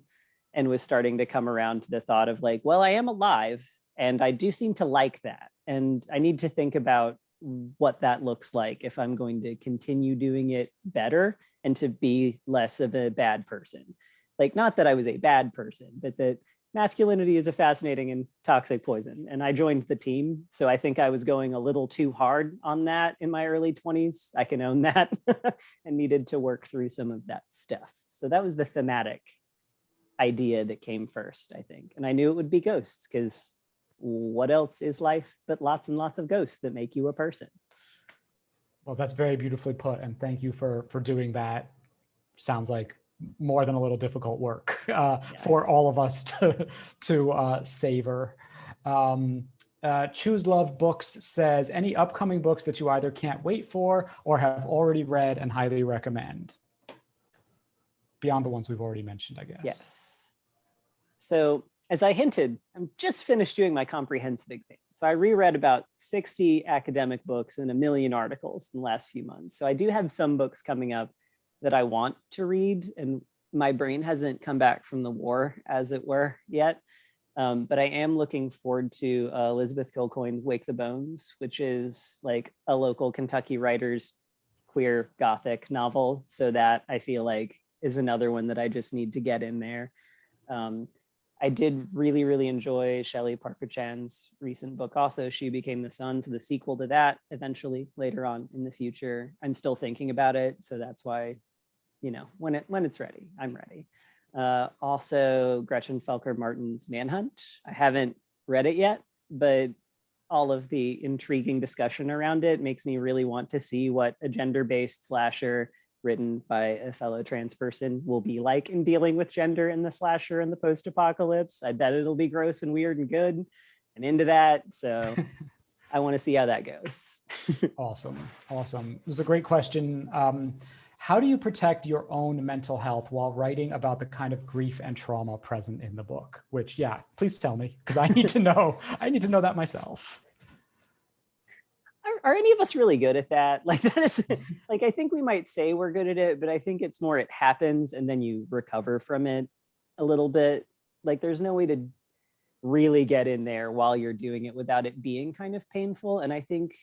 and was starting to come around to the thought of like, well, I am alive and I do seem to like that. And I need to think about what that looks like if I'm going to continue doing it better and to be less of a bad person. Like, not that I was a bad person, but that masculinity is a fascinating and toxic poison. And I joined the team. So I think I was going a little too hard on that in my early 20s. I can own that and needed to work through some of that stuff. So that was the thematic idea that came first, I think. And I knew it would be ghosts, because what else is life but lots and lots of ghosts that make you a person? Well, that's very beautifully put. And thank you for doing that. Sounds like more than a little difficult work for all of us to savor. Choose Love Books says, any upcoming books that you either can't wait for or have already read and highly recommend? Beyond the ones we've already mentioned, I guess. Yes. So as I hinted, I'm just finished doing my comprehensive exam. So I reread about 60 academic books and 1 million articles in the last few months. So I do have some books coming up that I want to read, and my brain hasn't come back from the war, as it were, yet. But I am looking forward to Elizabeth Kilcoyne's Wake the Bones, which is like a local Kentucky writer's queer Gothic novel. So that I feel like is another one that I just need to get in there. I did really, really enjoy Shelley Parker Chan's recent book also, She Became the Sun. So the sequel to that eventually later on in the future. I'm still thinking about it. So that's why, you know, when it's ready, I'm ready. Also Gretchen Felker Martin's Manhunt. I haven't read it yet, but all of the intriguing discussion around it makes me really want to see what a gender-based slasher written by a fellow trans person will be like in dealing with gender in the slasher and the post-apocalypse. I bet it'll be gross and weird and good and into that. So I want to see how that goes. Awesome. It was a great question. How do you protect your own mental health while writing about the kind of grief and trauma present in the book? Which, yeah, please tell me, because I need to know. I need to know that myself. Are any of us really good at that? Like, that is, like, I think we might say we're good at it, but I think it's more it happens and then you recover from it a little bit. Like, there's no way to really get in there while you're doing it without it being kind of painful. And I think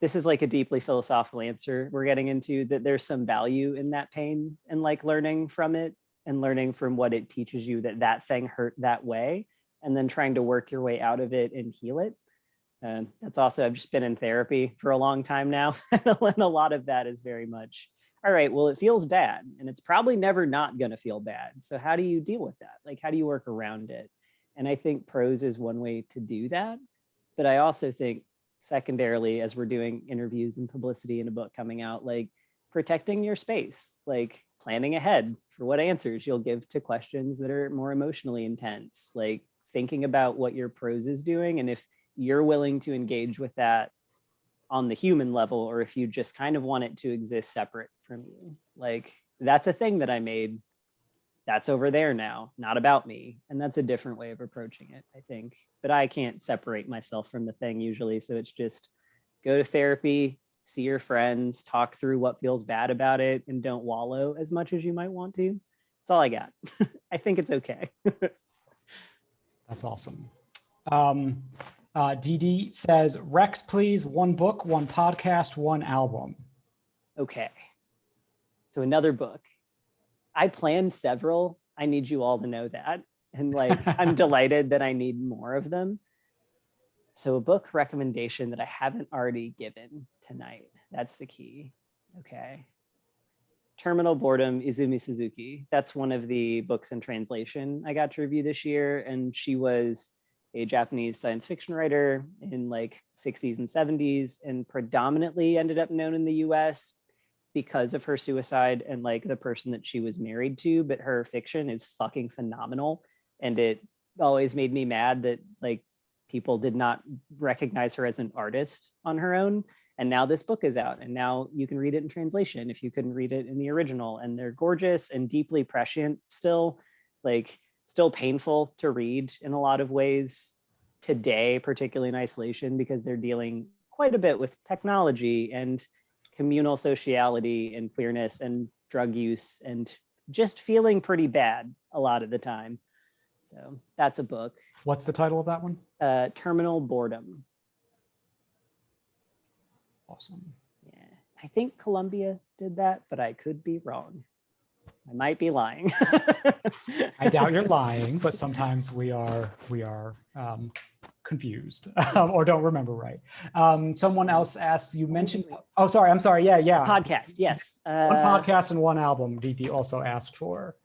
this is like a deeply philosophical answer we're getting into, that there's some value in that pain and like learning from it and learning from what it teaches you, that that thing hurt that way, and then trying to work your way out of it and heal it. That's also, I've just been in therapy for a long time now. And a lot of that is very much, all right, well, it feels bad and it's probably never not going to feel bad. So how do you deal with that? Like, how do you work around it? And I think prose is one way to do that. But I also think secondarily, as we're doing interviews and publicity in a book coming out, like protecting your space, like planning ahead for what answers you'll give to questions that are more emotionally intense, like thinking about what your prose is doing. And if you're willing to engage with that on the human level, or if you just kind of want it to exist separate from you, like that's a thing that I made, that's over there now, not about me. And that's a different way of approaching it, I think. But I can't separate myself from the thing usually. So it's just go to therapy, see your friends, talk through what feels bad about it, and don't wallow as much as you might want to. That's all I got. I think it's okay. That's awesome. DD says, Rex, please, 1 book, 1 podcast, 1 album. Okay. So another book. I planned several. I need you all to know that. And like, I'm delighted that I need more of them. So a book recommendation that I haven't already given tonight. That's the key. Okay. Terminal Boredom, Izumi Suzuki. That's one of the books in translation I got to review this year. And she was a Japanese science fiction writer in like 60s and 70s, and predominantly ended up known in the US because of her suicide and like the person that she was married to. But her fiction is fucking phenomenal. And it always made me mad that like people did not recognize her as an artist on her own. And now this book is out, and now you can read it in translation if you couldn't read it in the original. And they're gorgeous and deeply prescient still, like still painful to read in a lot of ways today, particularly in isolation, because they're dealing quite a bit with technology and communal sociality and queerness and drug use and just feeling pretty bad a lot of the time. So that's a book. What's the title of that one? Terminal Boredom. Awesome. Yeah, I think Columbia did that, but I could be wrong. I might be lying. I doubt you're lying, but sometimes we are confused or don't remember right. Someone else asked, you mentioned, oh, sorry, I'm sorry. Yeah. Podcast, yes. One podcast and one album, DD also asked for.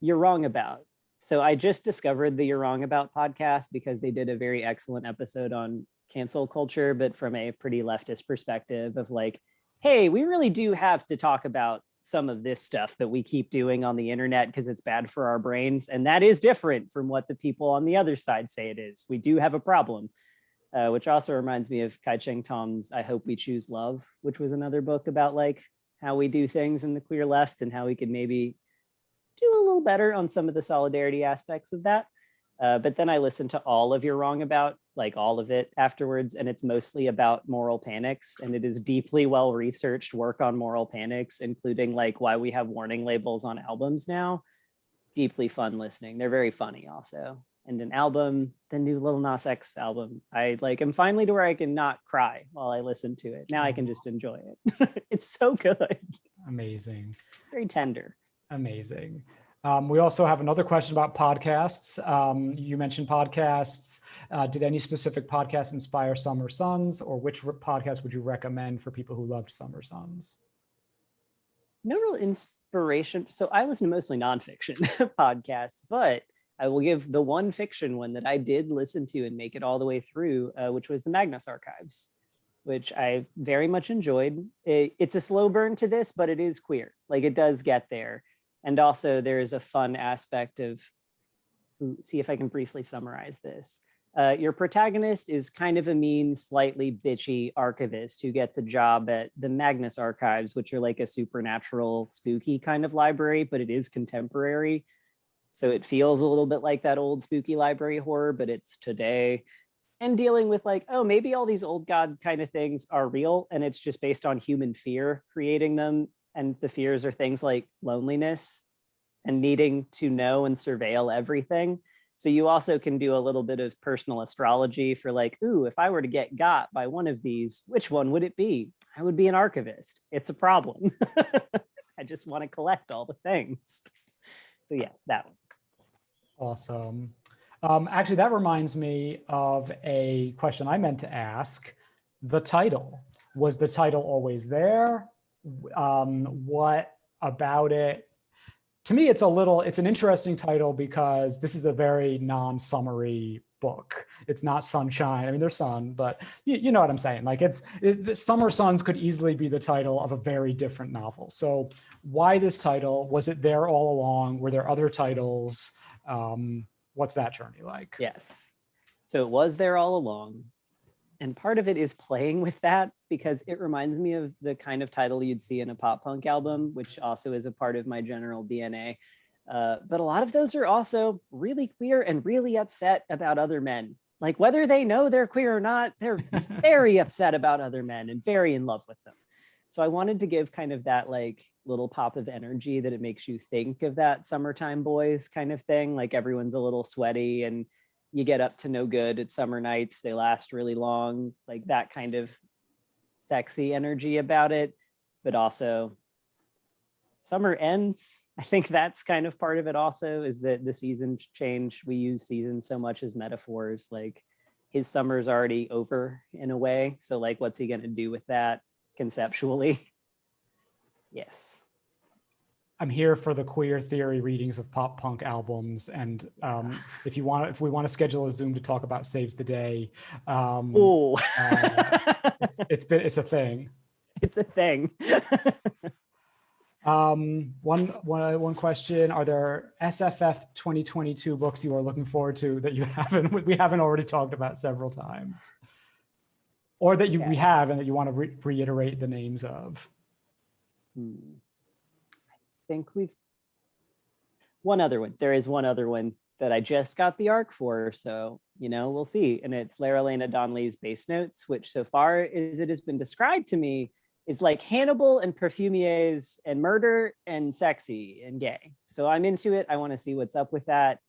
You're Wrong About. So I just discovered the You're Wrong About podcast because they did a very excellent episode on cancel culture, but from a pretty leftist perspective of like, hey, we really do have to talk about some of this stuff that we keep doing on the internet because it's bad for our brains. And that is different from what the people on the other side say it is. We do have a problem, which also reminds me of Kai Cheng Tom's I Hope We Choose Love, which was another book about like how we do things in the queer left and how we could maybe do a little better on some of the solidarity aspects of that. But then I listened to all of You're Wrong About, like all of it afterwards, and it's mostly about moral panics, and it is deeply well-researched work on moral panics, including like why we have warning labels on albums now. Deeply fun listening. They're very funny also. And an album, the new Lil Nas X album, I like am finally to where I can not cry while I listen to it. Now I can just enjoy it. It's so good. Amazing. Very tender. Amazing. We also have another question about podcasts. You mentioned podcasts. Did any specific podcast inspire Summer Sons, or which podcast would you recommend for people who loved Summer Sons? No real inspiration. So I listen to mostly nonfiction podcasts, but I will give the one fiction one that I did listen to and make it all the way through, which was the Magnus Archives, which I very much enjoyed. It's a slow burn to this, but it is queer. Like it does get there. And also there is a fun aspect of, see if I can briefly summarize this. Your protagonist is kind of a mean, slightly bitchy archivist who gets a job at the Magnus Archives, which are like a supernatural, spooky kind of library, but it is contemporary. So it feels a little bit like that old spooky library horror, but it's today. And dealing with like, oh, maybe all these old god kind of things are real, and it's just based on human fear creating them. And the fears are things like loneliness and needing to know and surveil everything. So you also can do a little bit of personal astrology for like, ooh, if I were to get got by one of these, which one would it be? I would be an archivist. It's a problem. I just want to collect all the things. So yes, that one. Awesome. Actually, that reminds me of a question I meant to ask. The title. Was the title always there? What about it? To me, it's an interesting title because this is a very non-summery book. It's not sunshine. I mean, there's sun, but you know what I'm saying. Like Summer Sons could easily be the title of a very different novel. So why this title? Was it there all along? Were there other titles? What's that journey like? Yes. So it was there all along. And part of it is playing with that because it reminds me of the kind of title you'd see in a pop punk album, which also is a part of my general DNA. But a lot of those are also really queer and really upset about other men. Like whether they know they're queer or not, they're very upset about other men and very in love with them. So I wanted to give kind of that like little pop of energy that it makes you think of that Summertime Boys kind of thing. Like everyone's a little sweaty and you get up to no good at summer nights. They last really long, like that kind of sexy energy about it. But also summer ends. I think that's kind of part of it also, is that the seasons change. We use seasons so much as metaphors. Like his summer's already over in a way. So like, what's he gonna do with that conceptually? Yes. I'm here for the queer theory readings of pop punk albums, and if we want to schedule a Zoom to talk about Saves the Day, it's a thing. It's a thing. One question: are there SFF 2022 books you are looking forward to that we haven't already talked about several times, or that we have and that you want to reiterate the names of? Think one other one. There is one other one that I just got the arc for, so we'll see. And it's Lara Lena Donnelly's Base Notes, which so far as it has been described to me is like Hannibal and Perfumier's and murder and sexy and gay. So I'm into it. I want to see what's up with that.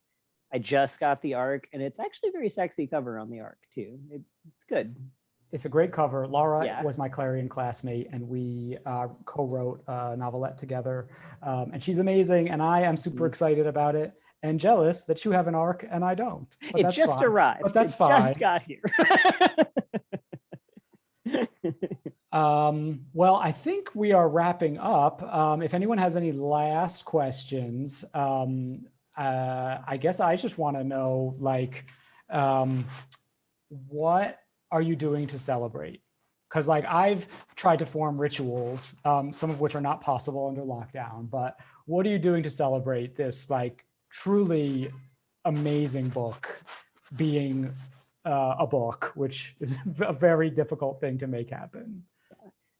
I just got the ARC, and it's actually a very sexy cover on the ARC too. It's good. It's a great cover. Laura Yeah. was my Clarion classmate, and we co-wrote Novellette together. And she's amazing, and I am super excited about it and jealous that you have an ARC and I don't. But It just arrived. But that's it fine. Just got here. Well, I think we are wrapping up. If anyone has any last questions, I guess I just want to know, like, what are you doing to celebrate? Because like I've tried to form rituals, some of which are not possible under lockdown, but what are you doing to celebrate this like truly amazing book being a book, which is a very difficult thing to make happen?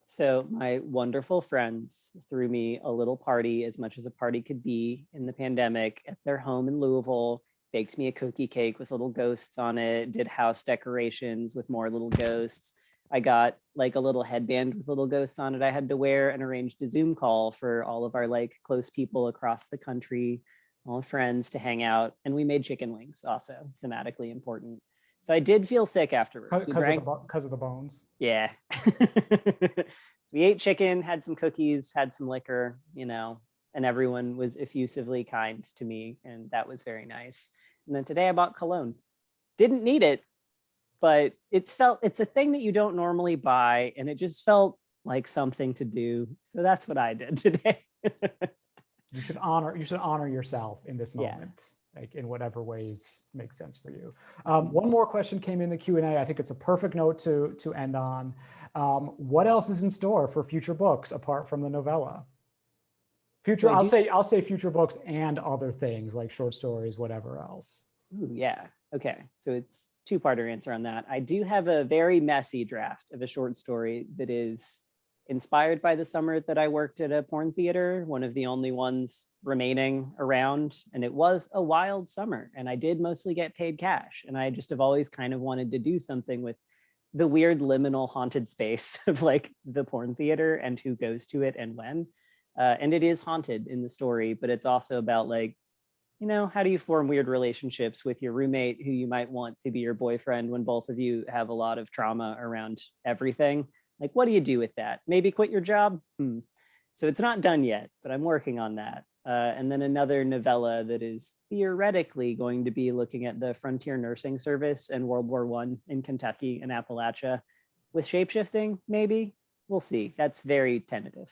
So my wonderful friends threw me a little party, as much as a party could be in the pandemic, at their home in Louisville, baked me a cookie cake with little ghosts on it, did house decorations with more little ghosts. I got like a little headband with little ghosts on it I had to wear, and arranged a Zoom call for all of our like close people across the country, all friends to hang out. And we made chicken wings, also thematically important. So I did feel sick afterwards. Because of the bones? Yeah. So we ate chicken, had some cookies, had some liquor, you know, and everyone was effusively kind to me, and that was very nice. And then today I bought cologne. Didn't need it, but it's a thing that you don't normally buy, and it just felt like something to do. So that's what I did today. You should honor yourself in this Yeah. moment, like in whatever ways make sense for you. One more question came in the Q&A. I think it's a perfect note to end on. What else is in store for future books apart from the novella? Future, I'll say future books and other things like short stories, whatever else. Ooh, yeah. Okay. So it's two-parter answer on that. I do have a very messy draft of a short story that is inspired by the summer that I worked at a porn theater, one of the only ones remaining around. And it was a wild summer, and I did mostly get paid cash. And I just have always kind of wanted to do something with the weird liminal haunted space of like the porn theater and who goes to it and when. And it is haunted in the story, but it's also about like, you know, how do you form weird relationships with your roommate who you might want to be your boyfriend when both of you have a lot of trauma around everything? Like, what do you do with that? Maybe quit your job? So it's not done yet, but I'm working on that. And then another novella that is theoretically going to be looking at the frontier nursing service and World War I in Kentucky and Appalachia with shapeshifting, maybe. We'll see. That's very tentative.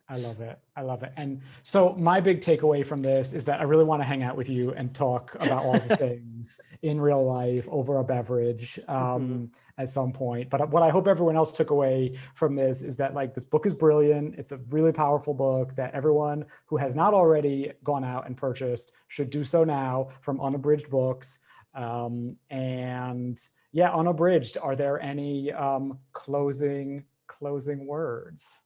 I love it. I love it. And so my big takeaway from this is that I really want to hang out with you and talk about all the things in real life over a beverage at some point. But what I hope everyone else took away from this is that like this book is brilliant. It's a really powerful book that everyone who has not already gone out and purchased should do so now, from Unabridged Books. And yeah, Unabridged, are there any closing words?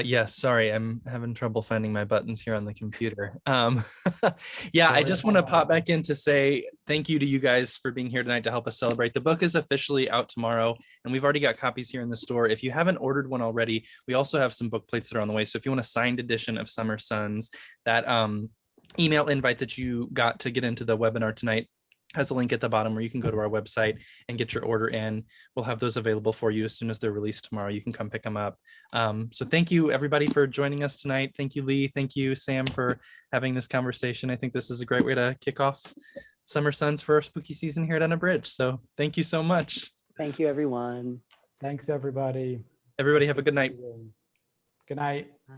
Yes, sorry, I'm having trouble finding my buttons here on the computer. Yeah, I just want to pop back in to say thank you to you guys for being here tonight to help us celebrate. The book is officially out tomorrow, and we've already got copies here in the store. If you haven't ordered one already, we also have some book plates that are on the way. So if you want a signed edition of Summer Suns, that email invite that you got to get into the webinar tonight has a link at the bottom where you can go to our website and get your order in. We'll have those available for you as soon as they're released tomorrow. You can come pick them up. So thank you everybody for joining us tonight. Thank you, Lee. Thank you, Sam, for having this conversation. I think this is a great way to kick off Summer Suns for our spooky season here at Unabridged. So thank you so much. Thank you, everyone. Thanks, everybody. Everybody have a good night. Good night. Bye.